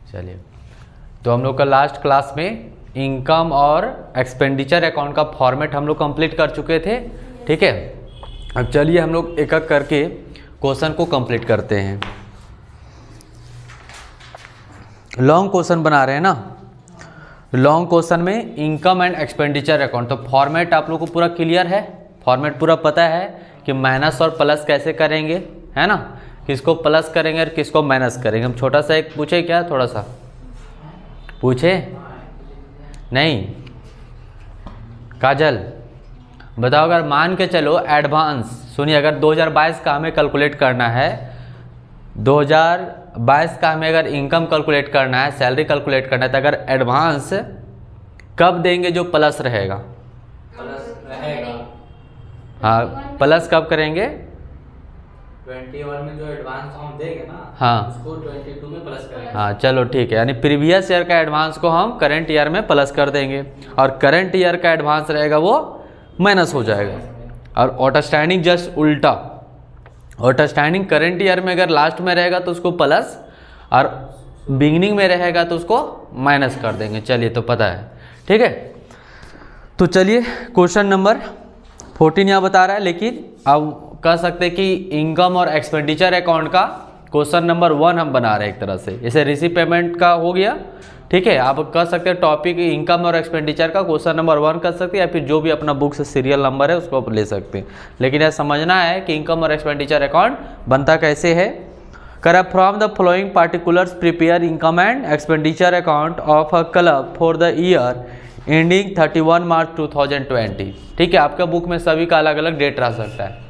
चलिए, तो हम लोग का लास्ट क्लास में इनकम और एक्सपेंडिचर अकाउंट का फॉर्मेट हम लोग कंप्लीट कर चुके थे। ठीक है, अब चलिए हम लोग एक एक करके क्वेश्चन को कंप्लीट करते हैं। लॉन्ग क्वेश्चन बना रहे हैं ना, लॉन्ग क्वेश्चन में इनकम एंड एक्सपेंडिचर अकाउंट। तो फॉर्मेट आप लोग को पूरा क्लियर है, फॉर्मेट पूरा पता है कि माइनस और प्लस कैसे करेंगे, है ना, किसको प्लस करेंगे और किसको माइनस करेंगे। हम छोटा सा एक पूछे क्या, थोड़ा सा पूछे नहीं? काजल बताओ, अगर मान के चलो एडवांस, सुनिए, अगर 2022 का हमें कैलकुलेट करना है, 2022 का हमें अगर इनकम कैलकुलेट करना है, सैलरी कैलकुलेट करना है, तो अगर एडवांस कब देंगे जो प्लस रहेगा? प्लस रहेगा। हाँ, प्लस कब करेंगे? 21 में जो एडवांस हम देंगे ना, हाँ, उसको 22 में प्लस करेंगे। हाँ चलो ठीक है, यानी प्रीवियस ईयर का एडवांस को हम करंट ईयर में प्लस कर देंगे और करंट ईयर का एडवांस रहेगा वो माइनस हो जाएगा। और आउटस्टैंडिंग जस्ट उल्टा, आउटस्टैंडिंग करंट ईयर में अगर लास्ट में रहेगा तो उसको प्लस और बिगिनिंग में रहेगा तो उसको माइनस कर देंगे। चलिए, तो पता है, ठीक है। तो चलिए क्वेश्चन नंबर 14 यहाँ बता रहा है, लेकिन अब कह सकते हैं कि इनकम और एक्सपेंडिचर अकाउंट का क्वेश्चन नंबर 1 हम बना रहे हैं एक तरह से। जैसे रिसीव पेमेंट का हो गया, ठीक है, आप कह सकते हैं टॉपिक इनकम और एक्सपेंडिचर का क्वेश्चन नंबर 1 कर सकते हैं, या फिर जो भी अपना बुक से सीरियल नंबर है उसको आप ले सकते हैं। लेकिन यह समझना है कि इनकम और एक्सपेंडिचर अकाउंट बनता कैसे है। कर from the following particulars prepare income and expenditure account of a club for the year ending 31 मार्च 2020। ठीक है, आपका बुक में सभी का अलग अलग डेट रह सकता है।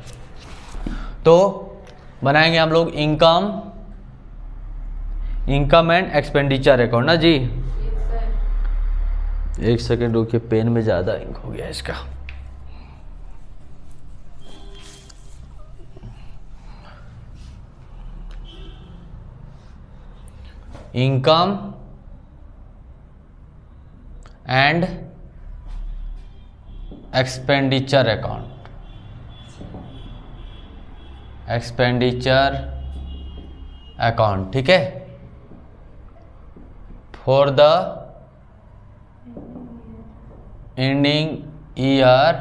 तो बनाएंगे हम लोग इनकम एंड एक्सपेंडिचर अकाउंट ना जी। एक सेकेंड रुकिए, पेन में ज़्यादा इंक हो गया इसका। Income and expenditure account, expenditure account, ठीक है, for the ending year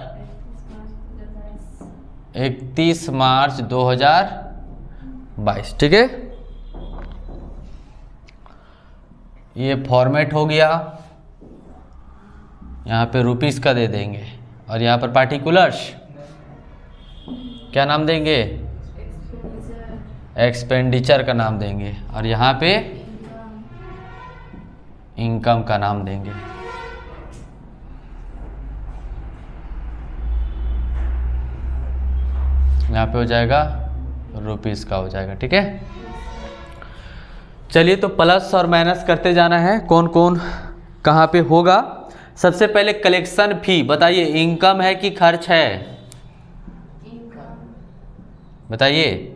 31 March 2022। ठीक है, ये फॉर्मेट हो गया। यहाँ पे रुपीस का दे देंगे और यहाँ पर पार्टिकुलर्स क्या नाम देंगे? एक्सपेंडिचर का नाम देंगे और यहाँ पे इनकम का नाम देंगे। यहाँ पे हो जाएगा रुपीस का हो जाएगा। ठीक है, चलिए, तो प्लस और माइनस करते जाना है, कौन कौन कहाँ पे होगा। सबसे पहले कलेक्शन फी बताइए, इनकम है कि खर्च है? बताइए,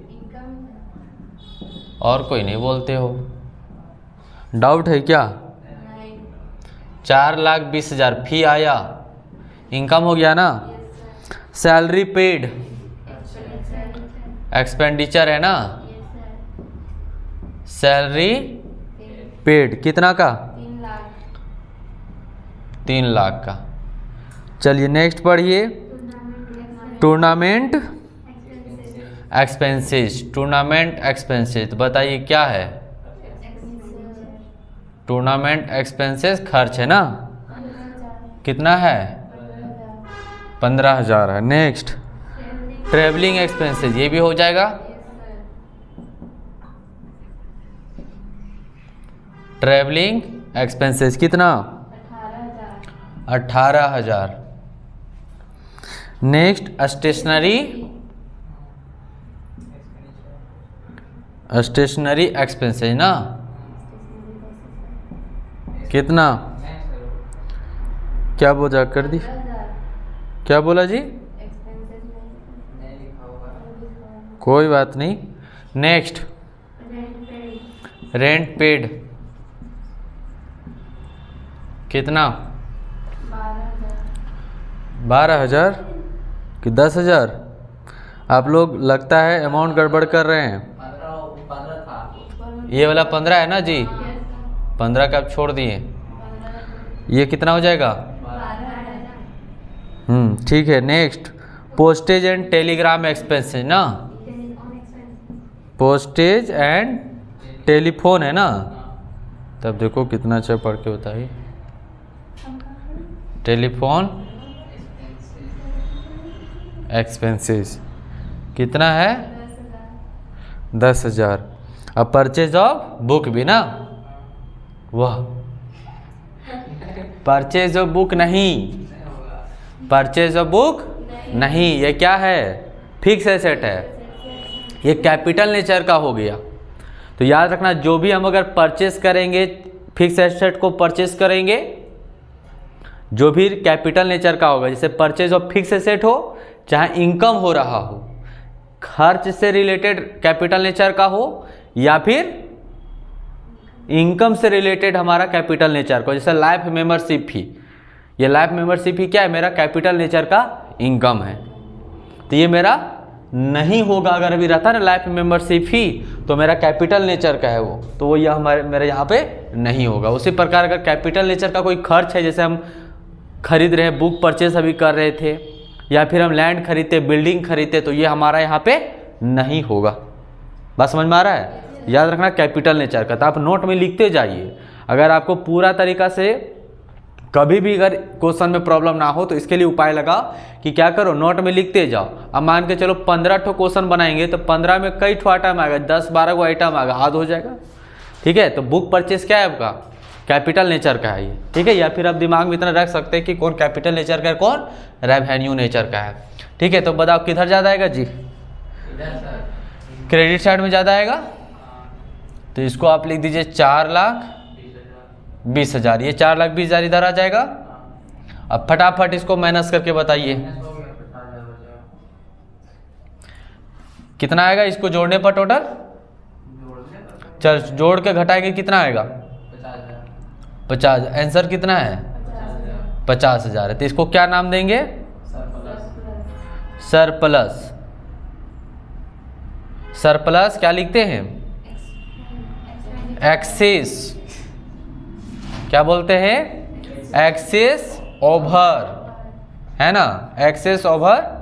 और कोई नहीं बोलते हो, डाउट है क्या? 4,20,000 फी आया, इनकम हो गया ना। सैलरी पेड एक्सपेंडिचर है ना, सैलरी पेड कितना का? 3 लाख का। चलिए नेक्स्ट पढ़िए, टूर्नामेंट एक्सपेंसेस, टूर्नामेंट एक्सपेंसेस बताइए क्या है? टूर्नामेंट एक्सपेंसेस खर्च है ना, कितना है? 15,000 है। नेक्स्ट ट्रेवलिंग एक्सपेंसेस, ये भी हो जाएगा। ट्रेवलिंग एक्सपेंसेस कितना? 18,000। नेक्स्ट स्टेशनरी, स्टेशनरी एक्सपेंसेस ना, कितना? क्या बोला कर दी, क्या बोला जी? कोई बात नहीं। नेक्स्ट रेंट पेड कितना? 12,000 कि 10,000? आप लोग लगता है अमाउंट गड़बड़ कर रहे हैं। 15 था। ये वाला 15 है ना जी, 15 का आप छोड़ दिए, ये कितना हो जाएगा? ठीक है। Next, postage and Telegram expenses ना, पोस्टेज एंड टेलीफोन है ना, तब देखो कितना अच्छा पढ़ के बताइए। टेलीफोन एक्सपेंसेस कितना है? 10,000। अब परचेज ऑफ बुक भी ना, वाह, परचेज ऑफ बुक नहीं, परचेज ऑफ बुक नहीं, ये क्या है? फिक्स एसेट है, ये कैपिटल नेचर का हो गया। तो याद रखना, जो भी हम अगर परचेस करेंगे, फिक्स एसेट को परचेस करेंगे, जो भी कैपिटल नेचर का होगा, जैसे परचेज ऑफ फिक्स एसेट हो, चाहे इनकम हो रहा हो, खर्च से रिलेटेड कैपिटल नेचर का हो, या फिर इनकम से रिलेटेड हमारा कैपिटल नेचर का, जैसे लाइफ मेंबरशिप फी, ये लाइफ मेंबरशिप फी क्या है? मेरा कैपिटल नेचर का इनकम है, तो ये मेरा नहीं होगा। अगर अभी रहता ना लाइफ मेंबरशिप फी, तो मेरा कैपिटल नेचर का है वो, तो वो यह मेरे यहाँ पे नहीं होगा। उसी प्रकार अगर कैपिटल नेचर का कोई खर्च है, जैसे हम खरीद रहे हैं, बुक परचेस अभी कर रहे थे, या फिर हम लैंड खरीदते, बिल्डिंग खरीदते, तो ये हमारा यहाँ पे नहीं होगा। बात समझ में आ रहा है? याद रखना कैपिटल नेचर का, तो आप नोट में लिखते जाइए। अगर आपको पूरा तरीका से कभी भी अगर क्वेश्चन में प्रॉब्लम ना हो, तो इसके लिए उपाय लगा कि क्या करो, नोट में लिखते जाओ। अब मान के चलो 15 ठो क्वेश्चन बनाएंगे, तो 15 में कई ठो आइटम आएगा, 10-12 को आइटम आएगा, आध हो जाएगा। ठीक है, तो बुक परचेस क्या है आपका? कैपिटल नेचर का है ये। ठीक है, या फिर आप दिमाग में इतना रख सकते हैं कि कौन कैपिटल नेचर का है, कौन रेवेन्यू नेचर का है। ठीक है, तो बताओ किधर ज़्यादा आएगा जी? क्रेडिट साइड में ज़्यादा आएगा, तो इसको आप लिख दीजिए 4,20,000। ये 4,20,000 इधर आ जाएगा। अब फटाफट इसको माइनस करके बताइए कितना आएगा इसको जोड़ने पर टोटल। चल जोड़ के घटाएंगे कितना आएगा? 50। आंसर कितना है? 50,000 है। तो इसको क्या नाम देंगे? सरप्लस। सरप्लस क्या लिखते हैं? एक्सेस। क्या बोलते हैं? एक्सेस ओवर, है ना? Access over.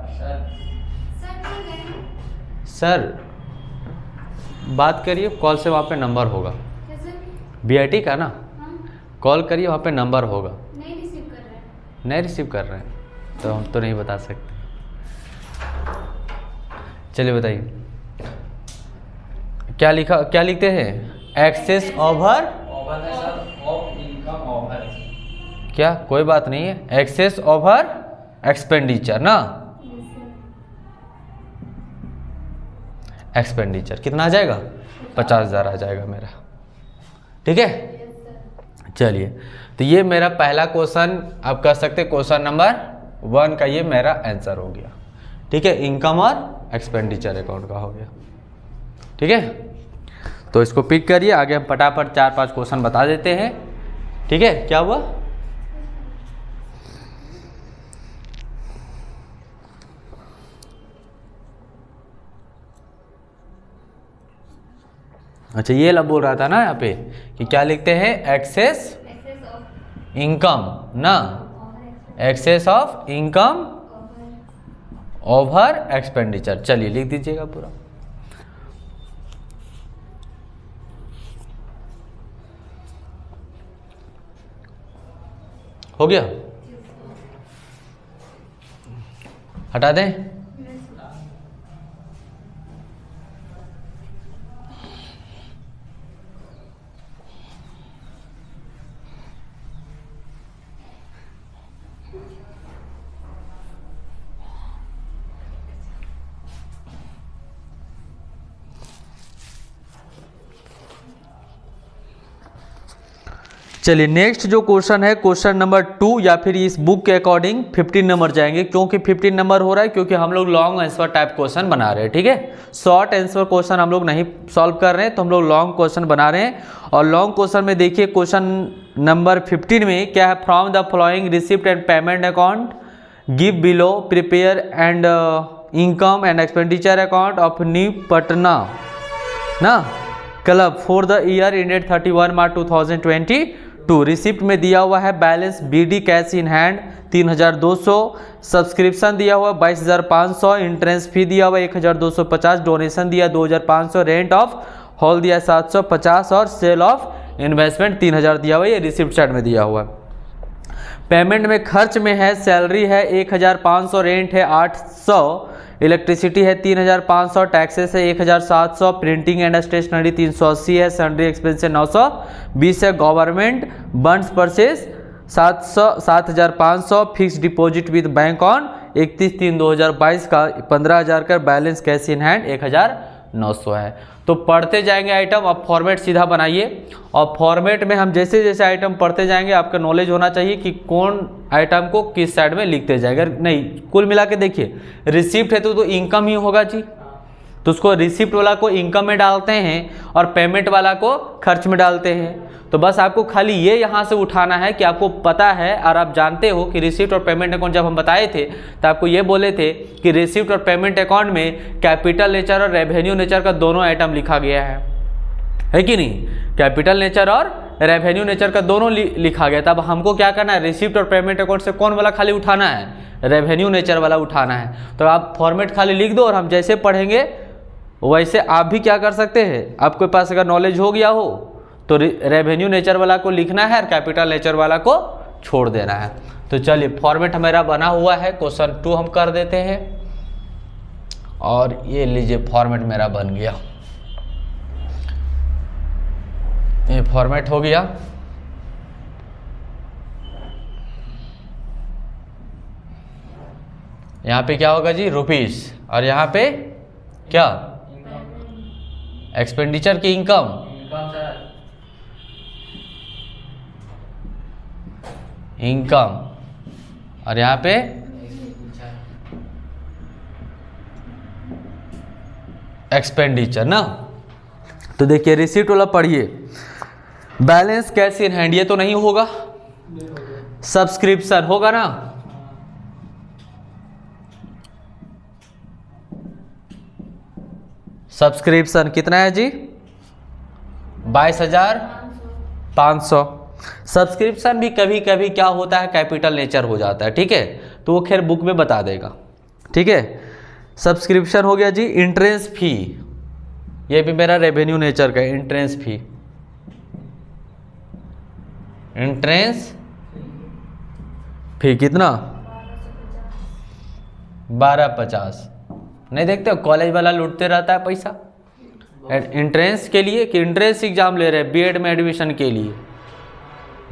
सर बात करिए, कॉल से वहाँ पे नंबर होगा BIT का ना, कॉल करिए, वहाँ पे नंबर होगा। नहीं रिसीव कर रहे हैं तो हम तो नहीं बता सकते। चलिए बताइए क्या लिखा, क्या लिखते हैं? एक्सेस ओवर क्या, कोई बात नहीं है, एक्सेस ओवर एक्सपेंडिचर ना। एक्सपेंडिचर कितना आ जाएगा? 50,000 आ जाएगा मेरा। ठीक है, चलिए तो ये मेरा पहला क्वेश्चन आप कह सकते हैं क्वेश्चन नंबर 1 का ये मेरा आंसर हो गया। ठीक है, इनकम और एक्सपेंडिचर अकाउंट का हो गया। ठीक है, तो इसको पिक करिए, आगे हम फटाफट 4-5 क्वेश्चन बता देते हैं। ठीक है, क्या हुआ? अच्छा ये ला बोल रहा था ना यहाँ पे कि क्या लिखते हैं? एक्सेस इनकम ना, excess of income over expenditure. चलिए लिख दीजिएगा पूरा। हो गया? हटा दें? चलिए नेक्स्ट जो क्वेश्चन है क्वेश्चन नंबर 2, या फिर इस बुक के अकॉर्डिंग 15 नंबर जाएंगे। क्योंकि 15 नंबर हो रहा है क्योंकि हम लोग लॉन्ग आंसर टाइप क्वेश्चन बना रहे हैं। ठीक है, शॉर्ट आंसर क्वेश्चन हम लोग नहीं सॉल्व कर रहे हैं, तो हम लोग लॉन्ग क्वेश्चन बना रहे हैं। और लॉन्ग क्वेश्चन में देखिए क्वेश्चन नंबर 15 में क्या है? From the following receipt and payment account give below prepare and income and expenditure account of new Patna ना, club for the year ended 31 March 2022। Receipt में दिया हुआ है balance BD cash in hand 3200, subscription दिया हुआ 22500, इंट्रेंस फी दिया हुआ 1250, donation दिया 2500, रेंट ऑफ हॉल दिया 750 और सेल ऑफ इन्वेस्टमेंट 3000 दिया हुआ। ये रिसिप्ट साइड में दिया हुआ है। पेमेंट में खर्च में है सैलरी है 1500, रेंट है 800, इलेक्ट्रिसिटी है 3500, टैक्सेस है 1700, प्रिंटिंग एंड स्टेशनरी 380 है, सैलरी एक्सपेंस है 920 है, government बंड्स purchase 7500, fix deposit with bank on 31/3/2022 का 15000 का, बैलेंस कैश इन हैंड 1900 है। तो पढ़ते जाएंगे आइटम। अब फॉर्मेट सीधा बनाइए और फॉर्मेट में हम जैसे जैसे आइटम पढ़ते जाएंगे आपका नॉलेज होना चाहिए कि कौन आइटम को किस साइड में लिखते जाएगा। नहीं, कुल मिला के देखिए, रिसिप्ट है तो इनकम ही होगा जी, तो उसको रिसिप्ट वाला को इनकम में डालते हैं और पेमेंट वाला को खर्च में डालते हैं। तो बस आपको खाली ये यहाँ से उठाना है कि आपको पता है और आप जानते हो कि रिसिप्ट और पेमेंट अकाउंट जब हम बताए थे तो आपको ये बोले थे कि रिसिप्ट और पेमेंट अकाउंट में कैपिटल नेचर और रेवेन्यू नेचर का दोनों आइटम लिखा गया है कि नहीं। कैपिटल नेचर और रेवेन्यू नेचर का दोनों लिखा गया। तब हमको क्या करना है, रिसिप्ट और पेमेंट अकाउंट से कौन वाला खाली उठाना है, रेवेन्यू नेचर वाला उठाना है। तो आप फॉर्मेट खाली लिख दो और हम जैसे पढ़ेंगे वैसे आप भी क्या कर सकते हैं, आपके पास अगर नॉलेज हो गया हो तो रेवेन्यू नेचर वाला को लिखना है और कैपिटल नेचर वाला को छोड़ देना है। तो चलिए फॉर्मेट हमारा बना हुआ है, क्वेश्चन 2 हम कर देते हैं और ये लीजिए फॉर्मेट मेरा बन गया। ये फॉर्मेट हो गया। यहाँ पे क्या होगा जी, रुपीस, और यहाँ पे क्या, एक्सपेंडिचर की इनकम, इनकम, और यहाँ पे एक्सपेंडिचर ना। तो देखिए रिसीट वाला पढ़िए, बैलेंस कैश इन हैंड ये तो नहीं होगा, सब्सक्रिप्शन होगा ना, सब्सक्रिप्शन कितना है जी 22,500। सब्सक्रिप्शन भी कभी कभी क्या होता है कैपिटल नेचर हो जाता है, ठीक है, तो वो खैर बुक में बता देगा, ठीक है। सब्सक्रिप्शन हो गया जी। इंट्रेंस फी, ये भी मेरा रेवेन्यू नेचर का इंट्रेंस फी, इंट्रेंस फी कितना 1250। नहीं देखते हो कॉलेज वाला लूटते रहता है पैसा इंट्रेंस के लिए, कि इंट्रेंस एग्जाम ले रहे हैं बीएड में एडमिशन के लिए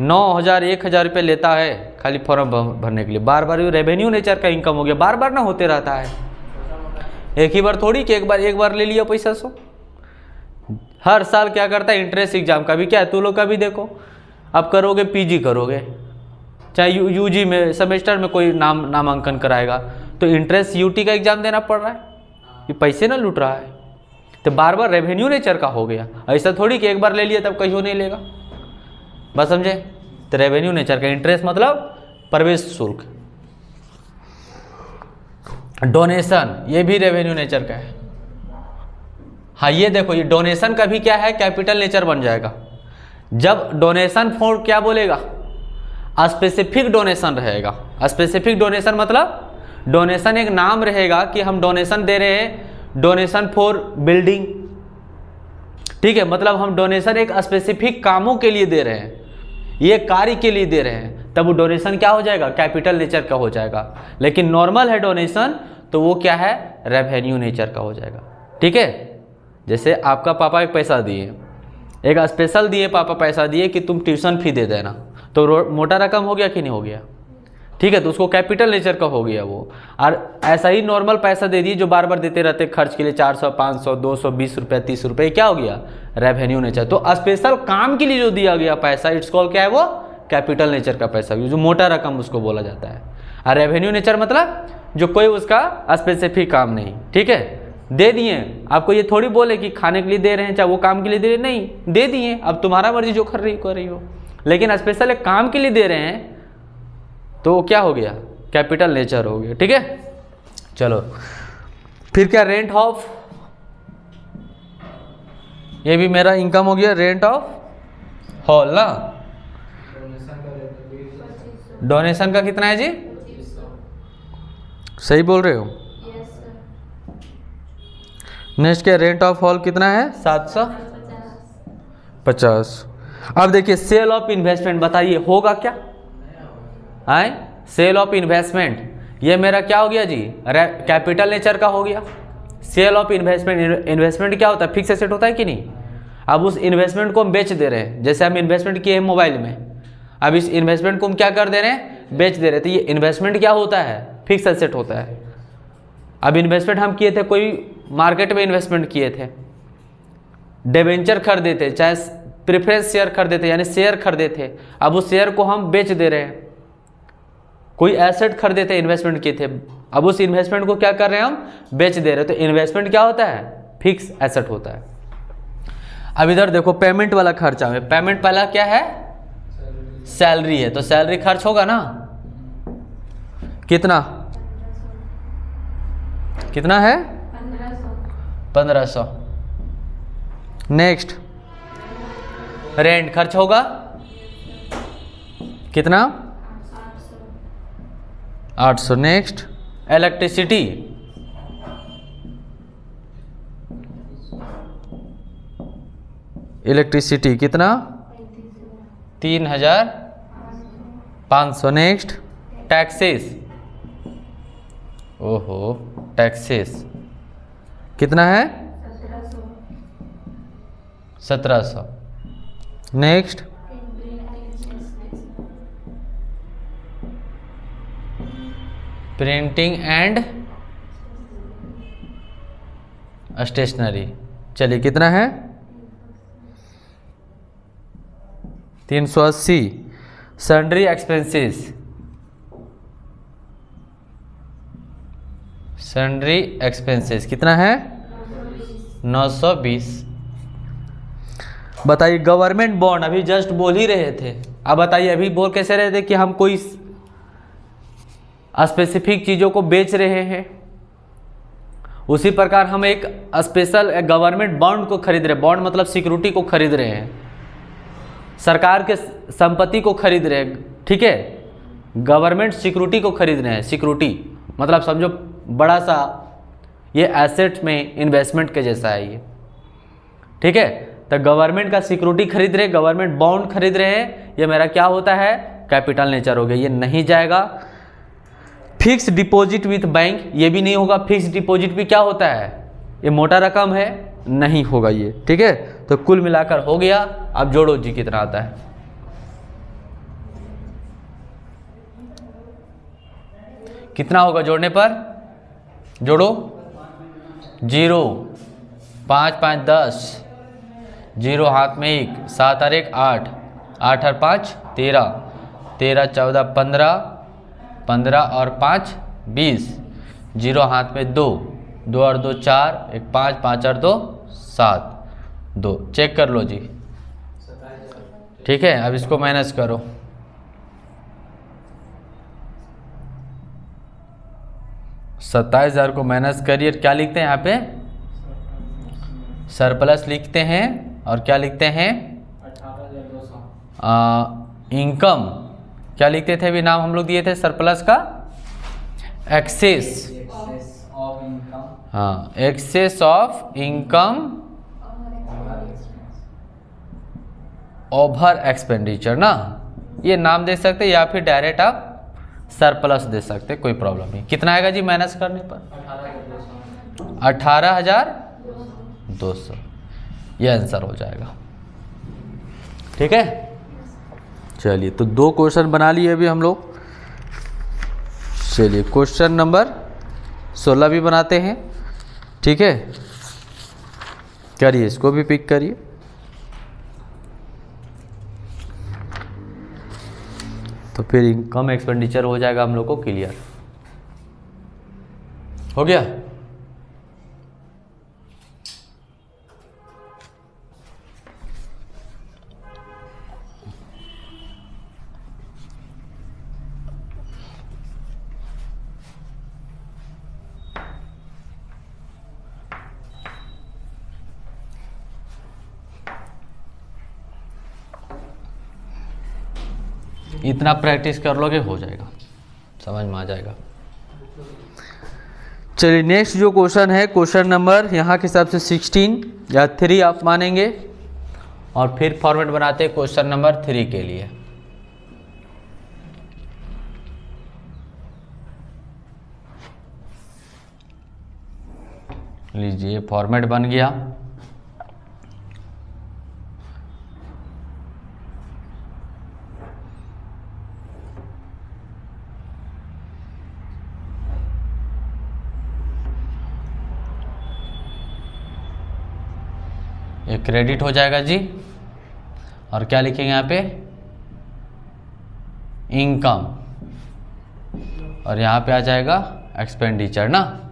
9,000 1,000 रुपये लेता है खाली फॉर्म भरने के लिए। बार बार रेवेन्यू नेचर का इनकम हो गया, बार बार ना होते रहता है, एक ही बार थोड़ी कि एक बार ले लिया पैसा। सो हर साल क्या करता है इंट्रेंस एग्जाम का भी क्या है, तू लोग का भी देखो, अब करोगे पीजी करोगे चाहे यूजी में सेमेस्टर में कोई नामांकन कराएगा तो इंट्रेंस यूटी का एग्जाम देना पड़ रहा है, ये पैसे ना लूट रहा है। तो बार बार रेवेन्यू नेचर का हो गया, ऐसा थोड़ी कि एक बार ले लिया तब कहीं नहीं लेगा, बस समझे। तो रेवेन्यू नेचर का इंटरेस्ट मतलब प्रवेश शुल्क। डोनेशन ये भी रेवेन्यू नेचर का है। हाँ ये देखो, ये डोनेशन का भी क्या है कैपिटल नेचर बन जाएगा। जब डोनेशन फॉर क्या बोलेगा, स्पेसिफिक डोनेशन रहेगा। स्पेसिफिक डोनेशन मतलब डोनेशन एक नाम रहेगा कि हम डोनेशन दे रहे हैं, डोनेशन फॉर बिल्डिंग, ठीक है, मतलब हम डोनेशन एक स्पेसिफिक कामों के लिए दे रहे हैं, ये कार्य के लिए दे रहे हैं, तब वो डोनेशन क्या हो जाएगा कैपिटल नेचर का हो जाएगा। लेकिन नॉर्मल है डोनेशन तो वो क्या है रेवेन्यू नेचर का हो जाएगा, ठीक है। जैसे आपका पापा एक पैसा दिए, एक स्पेशल दिए, पापा पैसा दिए कि तुम ट्यूशन फी दे देना, तो मोटा रकम हो गया कि नहीं हो गया, ठीक है, तो उसको कैपिटल नेचर का हो गया वो। और ऐसा ही नॉर्मल पैसा दे दिए जो बार बार देते रहते खर्च के लिए 400 500 220 रुपये 30 रुपये, क्या हो गया रेवेन्यू नेचर। तो स्पेशल काम के लिए जो दिया गया पैसा इट्स कॉल्ड क्या है वो कैपिटल नेचर का पैसा, जो मोटा रकम उसको बोला जाता है। और रेवेन्यू नेचर मतलब जो कोई उसका स्पेसिफिक काम नहीं, ठीक है, दे दिए आपको, ये थोड़ी बोले कि खाने के लिए दे रहे हैं चाहे वो काम के लिए दे रहे हैं, नहीं दे दिए, अब तुम्हारा मर्जी जो कर रही हो, लेकिन स्पेशल एक काम के लिए दे रहे हैं तो क्या हो गया कैपिटल नेचर हो गया, ठीक है। चलो फिर क्या, रेंट ऑफ ये भी मेरा इनकम हो गया रेंट ऑफ हॉल ना। डोनेशन का कितना है जी? सही बोल रहे हो? नेक्स्ट क्या, रेंट ऑफ हॉल कितना है? 750। अब देखिए सेल ऑफ इन्वेस्टमेंट, बताइए होगा क्या? आए सेल ऑफ इन्वेस्टमेंट, ये मेरा क्या हो गया जी? कैपिटल नेचर का हो गया। सेल ऑफ इन्वेस्टमेंट, इन्वेस्टमेंट क्या होता है? फिक्स एसेट होता है कि नहीं? अब उस इन्वेस्टमेंट को हम बेच दे रहे हैं, जैसे हम इन्वेस्टमेंट किए हैं मोबाइल में, अब इस इन्वेस्टमेंट को हम क्या कर दे रहे हैं? बेच दे रहे हैं। तो ये इन्वेस्टमेंट क्या होता है? फिक्स एसेट होता है। अब इन्वेस्टमेंट हम किए थे, कोई मार्केट में इन्वेस्टमेंट किए थे, डिबेंचर खरीदे थे, चाहे प्रेफरेंस शेयर खरीदे थे, यानी शेयर खरीदे थे, अब उस शेयर को हम बेच दे रहे हैं। कोई एसेट खरीदे थे, इन्वेस्टमेंट किए थे, अब उस इन्वेस्टमेंट को क्या कर रहे हैं? हम बेच दे रहे हैं। तो इन्वेस्टमेंट क्या होता है? फिक्स एसेट होता है। अब इधर देखो पेमेंट वाला खर्चा में, पेमेंट पहला क्या है? सैलरी है, तो सैलरी खर्च होगा ना। कितना कितना है? 1500। नेक्स्ट रेंट खर्च होगा कितना? 800। नेक्स्ट इलेक्ट्रिसिटी, इलेक्ट्रिसिटी कितना? 3500। नेक्स्ट टैक्सेस, ओहो टैक्सेस कितना है? 1700। नेक्स्ट प्रिंटिंग एंड स्टेशनरी, चलिए कितना है? 380। सन्ड्री एक्सपेंसेस, सन्ड्री एक्सपेंसेस कितना है? 920। बताइए गवर्नमेंट बॉन्ड, अभी जस्ट बोल ही रहे थे, अब बताइए अभी बोल कैसे रहे थे कि हम कोई स्पेसिफिक चीज़ों को बेच रहे हैं, उसी प्रकार हम एक स्पेशल गवर्नमेंट बॉन्ड को खरीद रहे हैं। बॉन्ड मतलब सिक्योरिटी को खरीद रहे हैं, सरकार के संपत्ति को खरीद रहे हैं, ठीक है। गवर्नमेंट सिक्योरिटी को खरीद रहे हैं, सिक्योरिटी मतलब समझो बड़ा सा ये एसेट में इन्वेस्टमेंट के जैसा है ये, ठीक है। तो गवर्नमेंट का सिक्योरिटी खरीद रहे, गवर्नमेंट बॉन्ड खरीद रहे हैं, ये मेरा क्या होता है? कैपिटल नेचर हो गया, ये नहीं जाएगा। फिक्स डिपॉजिट विथ बैंक, ये भी नहीं होगा। फिक्स डिपॉजिट भी क्या होता है? ये मोटा रकम है, नहीं होगा ये, ठीक है। तो कुल मिलाकर हो गया। अब जोड़ो जी कितना आता है? कितना होगा जोड़ने पर? जोड़ो 0 5 5 10, 0 हाथ में 1, 7 और 1 8, 8 और 5 13, 13 14 15, 15 और 5 20, 0 हाथ में 2, 2 और 2 4, 1 5, 5 और 2 7, 2। चेक कर लो जी, ठीक है। अब इसको माइनस करो, सत्ताईस 27,000 को माइनस करिए, क्या लिखते हैं यहाँ पे? सरप्लस लिखते हैं, और क्या लिखते हैं? 18,200। इनकम क्या लिखते थे? अभी नाम हम लोग दिए थे सरप्लस का, एक्सेस ऑफ इनकम, हाँ excess of income over expenditure ना, ये नाम दे सकते, या फिर डायरेक्ट आप सरप्लस दे सकते, कोई प्रॉब्लम नहीं। कितना आएगा जी माइनस करने पर? 18,200, ये आंसर हो जाएगा, ठीक है। चलिए तो 2 क्वेश्चन बना लिए अभी हम लोग। चलिए क्वेश्चन नंबर 16 भी बनाते हैं, ठीक है। करिए, इसको भी पिक करिए। तो फिर इनकम एक्सपेंडिचर हो जाएगा हम लोग को क्लियर, हो गया। इतना प्रैक्टिस कर लोगे हो जाएगा, समझ में आ जाएगा। चलिए नेक्स्ट जो क्वेश्चन है, क्वेश्चन नंबर यहाँ के हिसाब से 16 या 3 आप मानेंगे, और फिर फॉर्मेट बनाते हैं क्वेश्चन नंबर 3 के लिए। लीजिए फॉर्मेट बन गया। ये क्रेडिट हो जाएगा जी, और क्या लिखेंगे यहाँ पे, इनकम, और यहाँ पे आ जाएगा एक्सपेंडिचर ना,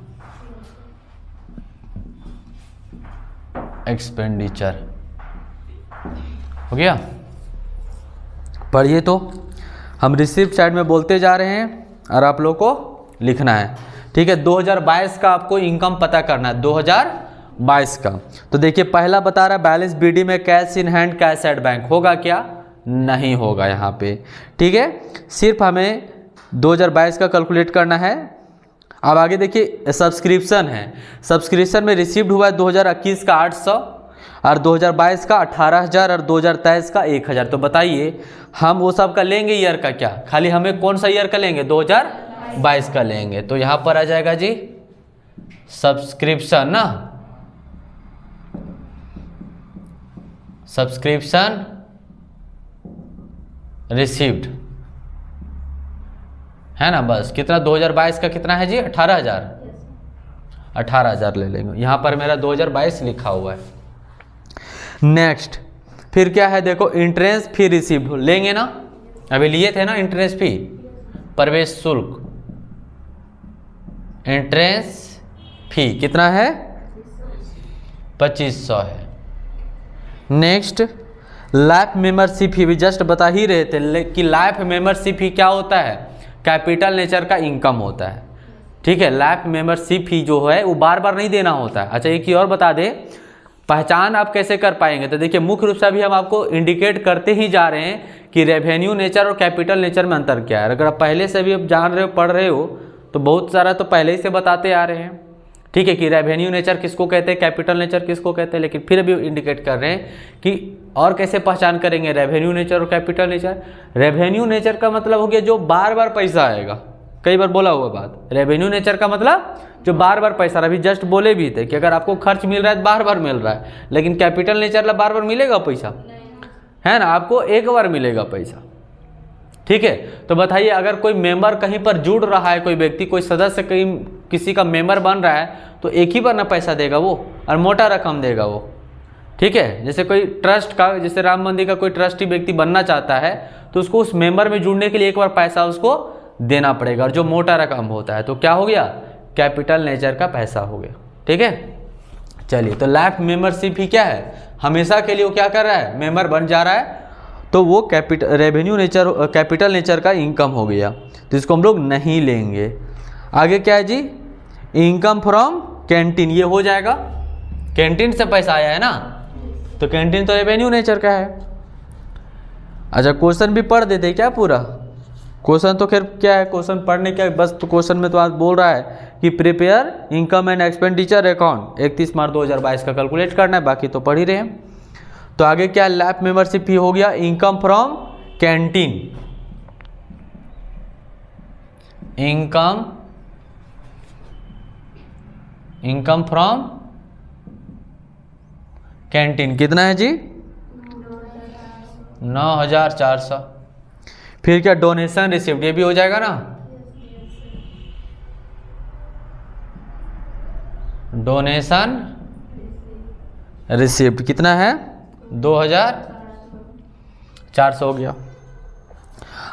एक्सपेंडिचर हो गया। पढ़िए तो हम रिसिप्ट साइड में बोलते जा रहे हैं और आप लोग को लिखना है, ठीक है। 2022 का आपको इनकम पता करना है, 2022 का। तो देखिए पहला बता रहा है बैलेंस बीडी में cash in hand cash at bank, होगा क्या, नहीं होगा यहाँ पे, ठीक है। सिर्फ हमें 2022 का कैलकुलेट करना है। अब आगे देखिए सब्सक्रिप्शन है, सब्सक्रिप्शन में रिसीव्ड हुआ है 2021 का 800 और 2022 का 18,000 और 2023 का 1,000। तो बताइए हम वो सब का लेंगे ईयर का क्या, खाली हमें कौन सा ईयर का लेंगे, 2022 का लेंगे। तो यहाँ पर आ जाएगा जी सब्सक्रिप्शन ना, सब्सक्रिप्शन रिसीव्ड है ना, बस कितना 2022 का कितना है जी, 18,000, 18,000 ले लेंगे। यहाँ पर मेरा 2022 लिखा हुआ है। नेक्स्ट फिर क्या है, देखो इंट्रेंस फी रिसीव्ड लेंगे ना, अभी लिए थे ना इंट्रेंस फी, प्रवेश शुल्क, इंट्रेंस फी कितना है, 2500 है। नेक्स्ट लाइफ मेंबरशिप फी, भी जस्ट बता ही रहे थे कि लाइफ मेंबरशिप फी क्या होता है, कैपिटल नेचर का इनकम होता है, ठीक है। लाइफ मेंबरशिप फी जो है वो बार बार नहीं देना होता है। अच्छा एक ही और बता दें, पहचान आप कैसे कर पाएंगे, तो देखिए मुख्य रूप से अभी हम आपको इंडिकेट करते ही जा रहे हैं कि रेवेन्यू नेचर और कैपिटल नेचर में अंतर क्या है। अगर आप पहले से भी आप जान रहे हो, पढ़ रहे हो, तो बहुत सारा तो पहले ही से बताते आ रहे हैं, ठीक है, कि रेवेन्यू नेचर किसको कहते हैं, कैपिटल नेचर किसको कहते हैं, लेकिन फिर भी इंडिकेट कर रहे हैं कि और कैसे पहचान करेंगे रेवेन्यू नेचर और कैपिटल नेचर। रेवेन्यू नेचर का मतलब हो गया जो बार बार पैसा आएगा, कई बार बोला हुआ बात। रेवेन्यू नेचर का मतलब जो बार बार पैसा, अभी जस्ट बोले भी थे कि अगर आपको खर्च मिल रहा है तो बार बार मिल रहा है, लेकिन कैपिटल नेचर बार बार मिलेगा पैसा, है ना, आपको एक बार मिलेगा पैसा, ठीक है। तो बताइए अगर कोई मेंबर कहीं पर जुड़ रहा है, कोई व्यक्ति कोई सदस्य कहीं किसी का मेंबर बन रहा है, तो एक ही बार ना पैसा देगा वो, और मोटा रकम देगा वो, ठीक है। जैसे कोई ट्रस्ट का, जैसे राम मंदिर का कोई ट्रस्टी व्यक्ति बनना चाहता है तो उसको उस मेंबर में जुड़ने के लिए एक बार पैसा उसको देना पड़ेगा, और जो मोटा रकम होता है तो क्या हो गया, कैपिटल नेचर का पैसा हो गया, ठीक है। चलिए तो लाइफ मेंबरशिप ही क्या है, हमेशा के लिए वो क्या कर रहा है, मेंबर बन जा रहा है, तो वो रेवेन्यू नेचर कैपिटल नेचर का इनकम हो गया, तो इसको हम लोग नहीं लेंगे। आगे क्या है जी, इनकम फ्रॉम कैंटीन, ये हो जाएगा, कैंटीन से पैसा आया है ना, तो कैंटीन तो रेवेन्यू नेचर का है। अच्छा क्वेश्चन भी पढ़ देते क्या पूरा, क्वेश्चन तो खैर क्या है, क्वेश्चन पढ़ने क्या है, बस तो क्वेश्चन में तो आज बोल रहा है कि prepare income and expenditure account 31 March 2022 का कैलकुलेट करना है, बाकी तो पढ़ ही रहे हैं। तो आगे क्या, लैब मेंबरशिप फी हो गया, income from canteen, income from canteen कितना है जी, 9,400। फिर क्या, डोनेशन रिसिप्ट, ये भी हो जाएगा ना, डोनेशन रिसिप्ट कितना है, 2,400 हो गया।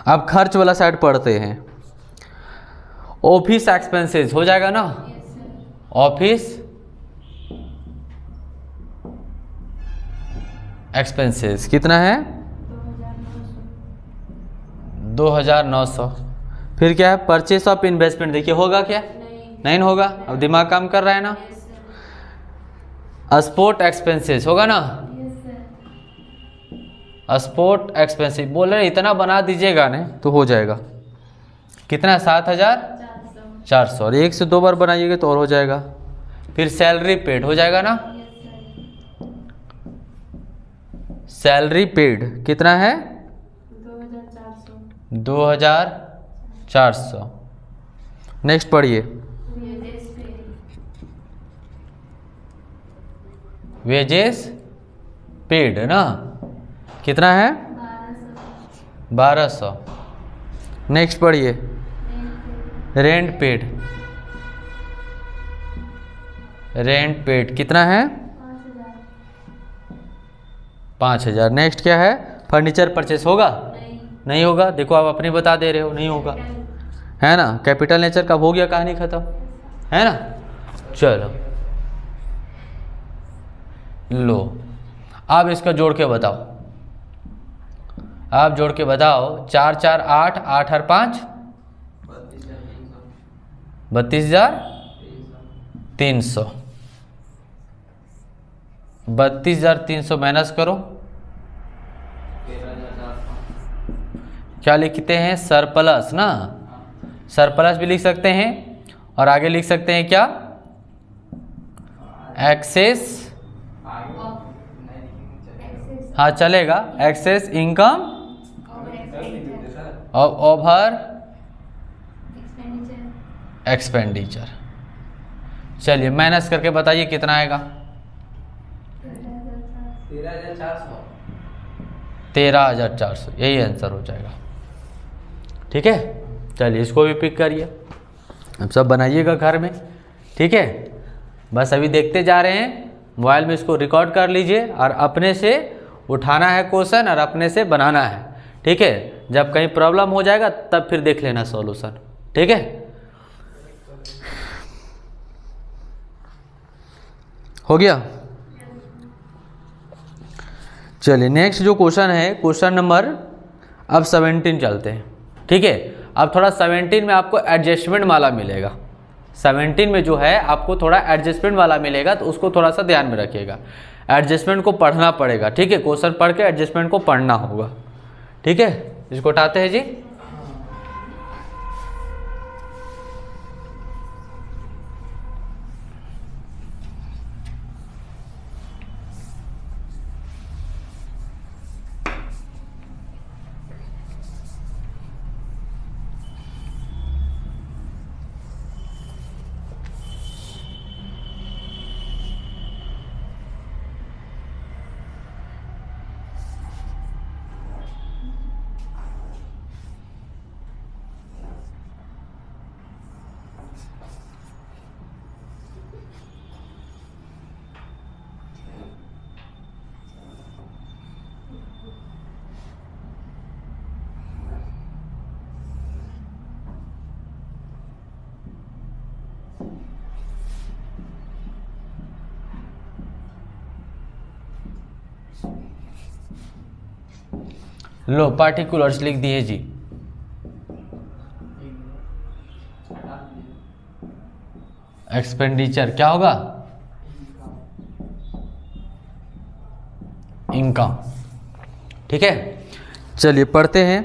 अब खर्च वाला साइड पढ़ते हैं, ऑफिस एक्सपेंसेस हो जाएगा ना, ऑफिस एक्सपेंसेस कितना है, 2,900। फिर क्या है, परचेस ऑफ इन्वेस्टमेंट, देखिए होगा क्या, नहीं होगा, अब दिमाग काम कर रहा है ना। स्पोर्ट एक्सपेंसेस होगा ना, स्पोर्ट एक्सपेंसिव बोल रहे इतना बना दीजिएगा ना तो हो जाएगा। कितना 7,400 और 1 से 2 बार बनाइएगा तो और हो जाएगा। फिर सैलरी पेड हो जाएगा ना, सैलरी पेड कितना है 2,400। नेक्स्ट पढ़िए, वेजेस पेड ना कितना है 1200। नेक्स्ट पढ़िए, रेंट पेड, रेंट पेड कितना है 5,000। नेक्स्ट क्या है, फर्नीचर परचेस होगा नहीं होगा, देखो आप अपने बता दे रहे हो नहीं होगा, है ना। कैपिटल नेचर कब हो गया, कहानी खत्म, है ना। चलो लो, आप इसका जोड़ के बताओ, आप जोड़ के बताओ। 4 4 8 8 और 5 32,300। 32,300 माइनस करो, क्या लिखते हैं सरप्लस ना, सरप्लस भी लिख सकते हैं और आगे लिख सकते हैं क्या एक्सेस, हाँ चलेगा, एक्सेस इनकम और ओवर एक्सपेंडिचर। चलिए माइनस करके बताइए कितना आएगा 13,400, यही आंसर हो जाएगा। ठीक है, चलिए इसको भी पिक करिए, अब सब बनाइएगा घर में। ठीक है, बस अभी देखते जा रहे हैं, मोबाइल में इसको रिकॉर्ड कर लीजिए और अपने से उठाना है क्वेश्चन और अपने से बनाना है। ठीक है, जब कहीं प्रॉब्लम हो जाएगा तब फिर देख लेना सॉल्यूशन। ठीक है, हो गया। चलिए नेक्स्ट जो क्वेश्चन है, क्वेश्चन नंबर अब 17 चलते हैं। ठीक है, अब थोड़ा 17 में आपको एडजस्टमेंट वाला मिलेगा। 17 में जो है आपको थोड़ा एडजस्टमेंट वाला मिलेगा, तो उसको थोड़ा सा ध्यान में रखिएगा। एडजस्टमेंट को पढ़ना पड़ेगा। ठीक है, क्वेश्चन पढ़ के एडजस्टमेंट को पढ़ना होगा। ठीक है, इसको उठाते हैं जी। लो पार्टिकुलर्स लिख दिए जी। एक्सपेंडिचर क्या होगा इनकम। ठीक है, चलिए पढ़ते हैं।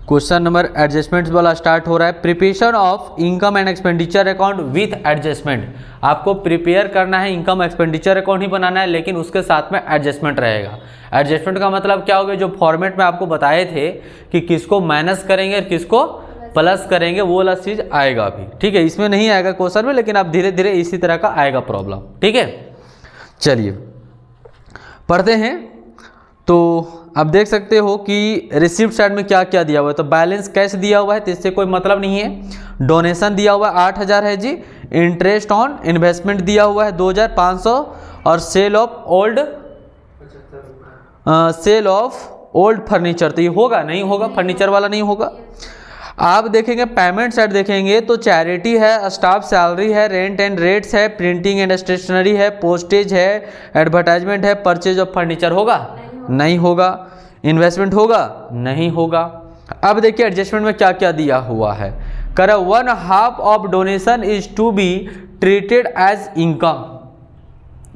क्वेश्चन नंबर एडजस्टमेंट्स वाला स्टार्ट हो रहा है। Preparation of income and expenditure account with adjustment. आपको प्रिपेयर करना है, इनकम एक्सपेंडिचर अकाउंट ही बनाना है, लेकिन उसके साथ में एडजस्टमेंट रहेगा। एडजस्टमेंट का मतलब क्या होगा, जो फॉर्मेट में आपको बताए थे कि किसको माइनस करेंगे और किसको प्लस करेंगे, वो वाला चीज आएगा अभी। ठीक है, इसमें नहीं आएगा क्वेश्चन में, लेकिन आप धीरे धीरे इसी तरह का आएगा प्रॉब्लम। ठीक है, चलिए पढ़ते हैं। तो आप देख सकते हो कि रिसिप्ट साइड में क्या क्या दिया हुआ है। तो बैलेंस कैश दिया हुआ है, तो इससे कोई मतलब नहीं है। डोनेशन दिया हुआ है 8,000 है जी। इंटरेस्ट ऑन इन्वेस्टमेंट दिया हुआ है 2,500 और सेल ऑफ ओल्ड फर्नीचर। तो ये होगा नहीं होगा, फर्नीचर वाला नहीं होगा। आप देखेंगे पेमेंट साइड देखेंगे तो चैरिटी है, स्टाफ सैलरी है, रेंट एंड रेट्स है, प्रिंटिंग एंड स्टेशनरी है, पोस्टेज है, एडवर्टाइजमेंट है, परचेज ऑफ फर्नीचर होगा नहीं होगा, इन्वेस्टमेंट होगा नहीं होगा। अब देखिए एडजस्टमेंट में क्या क्या दिया हुआ है। कर 1/2 of donation is to be treated as income.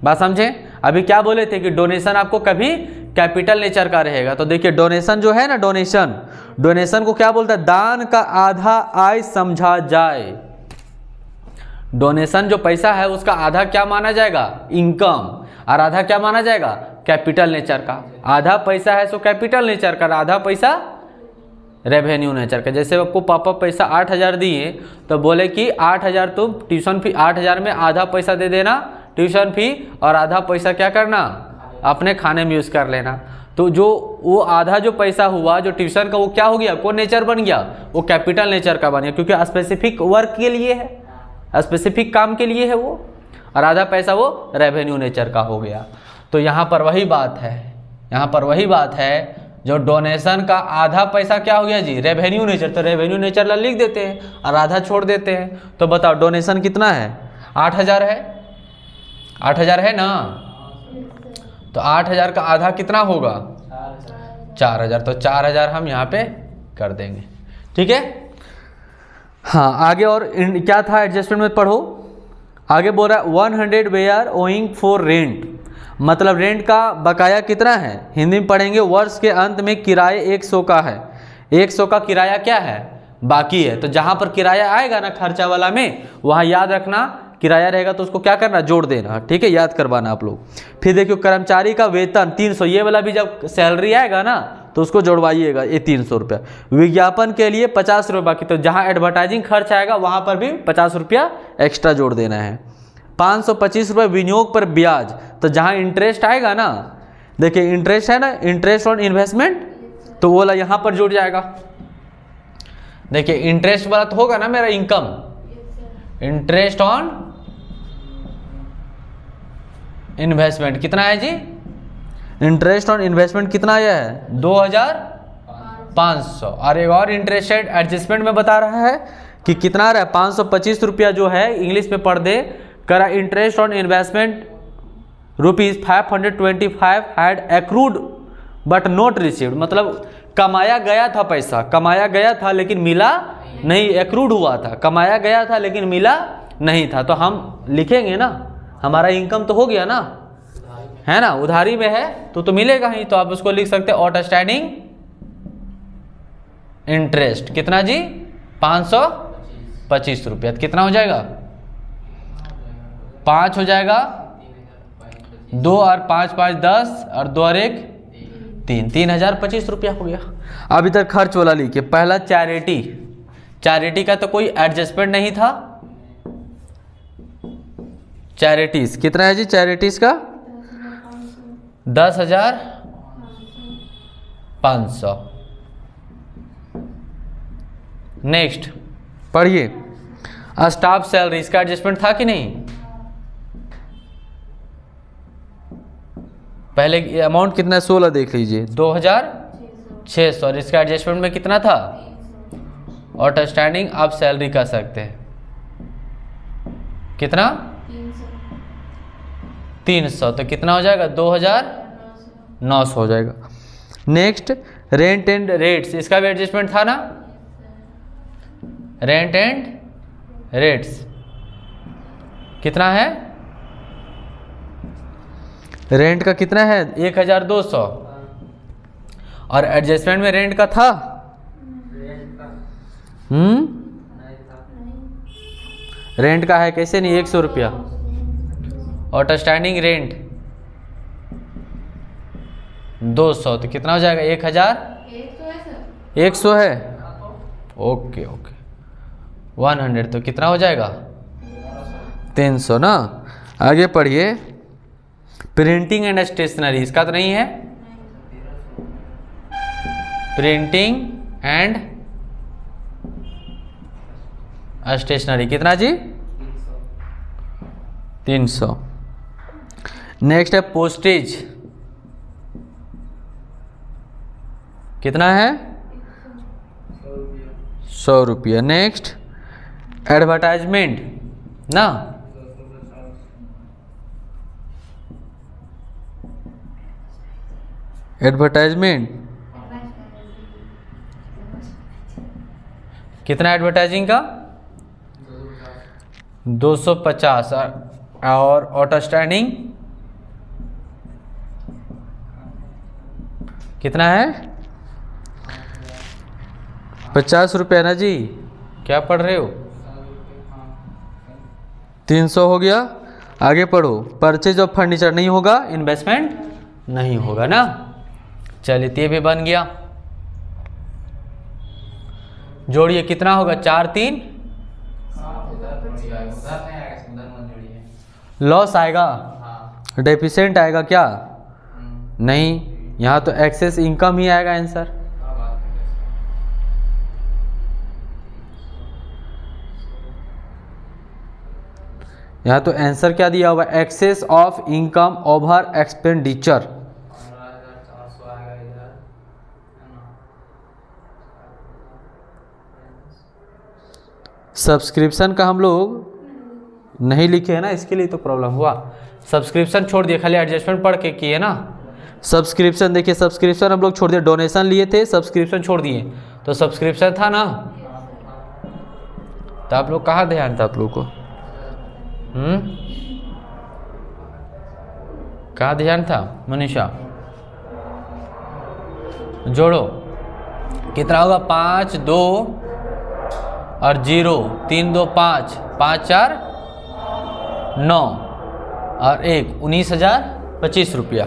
बात समझे, अभी क्या बोले थे कि डोनेशन आपको कभी कैपिटल नेचर का रहेगा। तो देखिए डोनेशन जो है ना, डोनेशन को क्या बोलता है, दान का आधा आय समझा जाए। डोनेशन जो पैसा है उसका आधा क्या माना जाएगा, इनकम, और आधा क्या माना जाएगा, कैपिटल नेचर का। आधा पैसा है सो कैपिटल नेचर का, आधा पैसा रेवेन्यू नेचर का। जैसे आपको पापा पैसा 8,000 दिए तो बोले कि 8,000 तुम ट्यूशन फी, 8,000 में आधा पैसा दे देना ट्यूशन फी और आधा पैसा क्या करना, अपने खाने में यूज़ कर लेना। तो जो वो आधा जो पैसा हुआ जो ट्यूशन का, वो क्या हो गया, कौन नेचर बन गया, वो कैपिटल नेचर का बन गया, क्योंकि स्पेसिफिक वर्क के लिए है, स्पेसिफिक काम के लिए है वो। और आधा पैसा वो रेवेन्यू नेचर का हो गया। तो यहाँ पर वही बात है, यहाँ पर वही बात है, जो डोनेशन का आधा पैसा क्या हो गया जी, रेवेन्यू नेचर। तो रेवेन्यू नेचर ला लिख देते हैं और आधा छोड़ देते हैं। तो बताओ डोनेशन कितना है, 8,000 है, 8,000 है ना। तो 8,000 का आधा कितना होगा, 4,000। तो 4,000 हम यहाँ पे कर देंगे, ठीक है। हाँ आगे और क्या था एडजस्टमेंट में पढ़ो। आगे बोल रहा है 100 वे आर ओइंग फॉर रेंट, मतलब रेंट का बकाया कितना है, हिंदी में पढ़ेंगे वर्ष के अंत में किराए 100 का है। 100 का किराया क्या है, बाकी है। तो जहाँ पर किराया आएगा ना खर्चा वाला में, वहाँ याद रखना किराया रहेगा तो उसको क्या करना, जोड़ देना, ठीक है, याद करवाना आप लोग। फिर देखियो कर्मचारी का वेतन 300, ये वाला भी जब सैलरी आएगा ना तो उसको जोड़वाइएगा, ये 300 रुपया। विज्ञापन के लिए 50 रुपये बाकी, तो जहाँ एडवर्टाइजिंग खर्च आएगा वहाँ पर भी 50 रुपया एक्स्ट्रा जोड़ देना है। 525 रुपये विनियोग पर ब्याज, तो जहाँ इंटरेस्ट आएगा ना, देखिए इंटरेस्ट है ना, इंटरेस्ट ऑन इन्वेस्टमेंट, तो वो वाला यहाँ पर जुड़ जाएगा। देखिए इंटरेस्ट वाला तो होगा ना मेरा इनकम, इंटरेस्ट ऑन इन्वेस्टमेंट कितना है जी, इंटरेस्ट ऑन इन्वेस्टमेंट कितना आया है, 2,500। और एक और इंटरेस्ट रेट एडजस्टमेंट में बता रहा है कि कितना आ रहा है, 525 रुपया जो है, इंग्लिश में पढ़ दे करा, interest on investment ₹525 had accrued but not received, मतलब कमाया गया था पैसा, कमाया गया था लेकिन मिला नहीं, एक्रूड हुआ था, कमाया गया था लेकिन मिला नहीं था। तो हम लिखेंगे ना, हमारा इनकम तो हो गया ना, है ना, उधारी में है तो मिलेगा ही। तो आप उसको लिख सकते हैं आउटस्टैंडिंग इंटरेस्ट कितना जी, 525 रुपया। कितना हो जाएगा, 5 हो जाएगा, 2 और 5 5 10 और 2 और 1 3, 3,025 रुपया हो गया। अब इधर खर्च वाला लिखिए। पहला चैरिटी, चैरिटी का तो कोई एडजस्टमेंट नहीं था। चैरिटीज कितना है जी, चैरिटीज का 10,500। नेक्स्ट पढ़िए, स्टाफ सैलरी, इसका एडजस्टमेंट था कि नहीं, पहले अमाउंट कितना है, 16 देख लीजिए, 2,600। और इसका एडजस्टमेंट में कितना था, आउटस्टैंडिंग आप सैलरी कर सकते हैं, कितना 300। तो कितना हो जाएगा, 2,900 हो जाएगा। नेक्स्ट रेंट एंड रेट्स, इसका भी एडजस्टमेंट था ना, रेंट एंड रेट्स कितना है, रेंट का कितना है 1,200। और एडजस्टमेंट में रेंट का था, रेंट का है कैसे नहीं, 100 रुपया। आउटस्टैंडिंग रेंट 200, तो कितना हो जाएगा, 1,100 है, ओके ओके 100, तो कितना हो जाएगा 300 ना। आगे पढ़िए, प्रिंटिंग एंड स्टेशनरी, इसका तो नहीं है, प्रिंटिंग एंड स्टेशनरी कितना जी, 300। नेक्स्ट है पोस्टेज, कितना है 100 रुपया। नेक्स्ट एडवर्टाइजमेंट ना, एडवर्टाइजमेंट कितना, एडवर्टाइजिंग का 250। और आउटस्टैंडिंग कितना है? 50 रुपये ना जी, क्या पढ़ रहे हो? 300 हो गया। आगे पढ़ो, परचेज ऑफ फर्नीचर नहीं होगा, इन्वेस्टमेंट नहीं होगा ना। चलिए ये भी बन गया। जोड़िए कितना होगा? 4 3 लॉस आएगा, डेफिशिएंट आएगा क्या? नहीं, यहाँ तो एक्सेस इनकम ही आएगा आंसर। यहाँ तो आंसर क्या दिया हुआ? Excess of income over expenditure. Subscription का हम लोग नहीं लिखे है ना, इसके लिए तो प्रॉब्लम हुआ। सब्सक्रिप्शन छोड़ दिए, खाली एडजस्टमेंट पढ़ के किए ना। सब्सक्रिप्शन देखिए, सब्सक्रिप्शन हम लोग छोड़ दिए, डोनेशन लिए थे, सब्सक्रिप्शन छोड़ दिए, तो सब्सक्रिप्शन था ना। तो आप लोग कहाँ ध्यान था आप लोग को? कहाँ ध्यान था मनीषा? जोड़ो कितना होगा? 5 2 और 0 3 2 5 5 4 9 और 1 19,025 रुपया।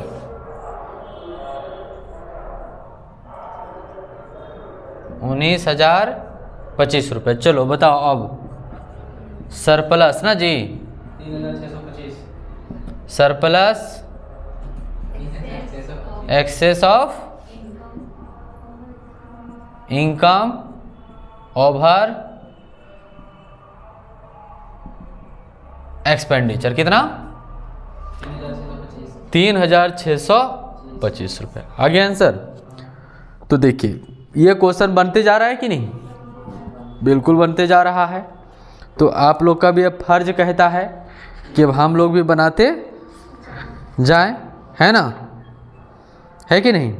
19,025 रुपये। चलो बताओ अब सरप्लस ना जी, 3,625 surplus excess of income over expenditure कितना? 3,625 रुपये। आगे आंसर। तो देखिए ये क्वेश्चन बनते जा रहा है कि नहीं? बिल्कुल बनते जा रहा है। तो आप लोग का भी अब फर्ज कहता है कि अब हम लोग भी बनाते जाएं, है ना? है कि नहीं?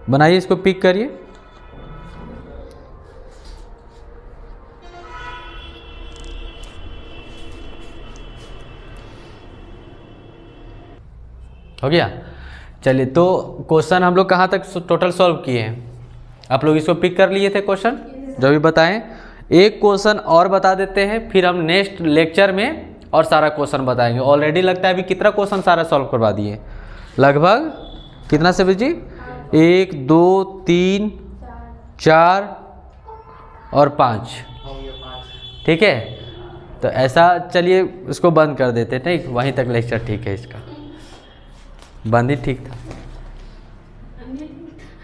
बनाइए, इसको पिक करिए। हो गया। चलिए तो क्वेश्चन हम लोग कहाँ तक टोटल सॉल्व किए हैं? आप लोग इसको पिक कर लिए थे क्वेश्चन जो भी बताएं। एक क्वेश्चन और बता देते हैं, फिर हम नेक्स्ट लेक्चर में और सारा क्वेश्चन बताएंगे। ऑलरेडी लगता है अभी कितना क्वेश्चन सारा सॉल्व करवा दिए, लगभग कितना से जी? 1 2 3 4 और 5, ठीक है। तो ऐसा चलिए इसको बंद कर देते, ठीक, वहीं तक लेक्चर ठीक है, इसका बंद ही ठीक था।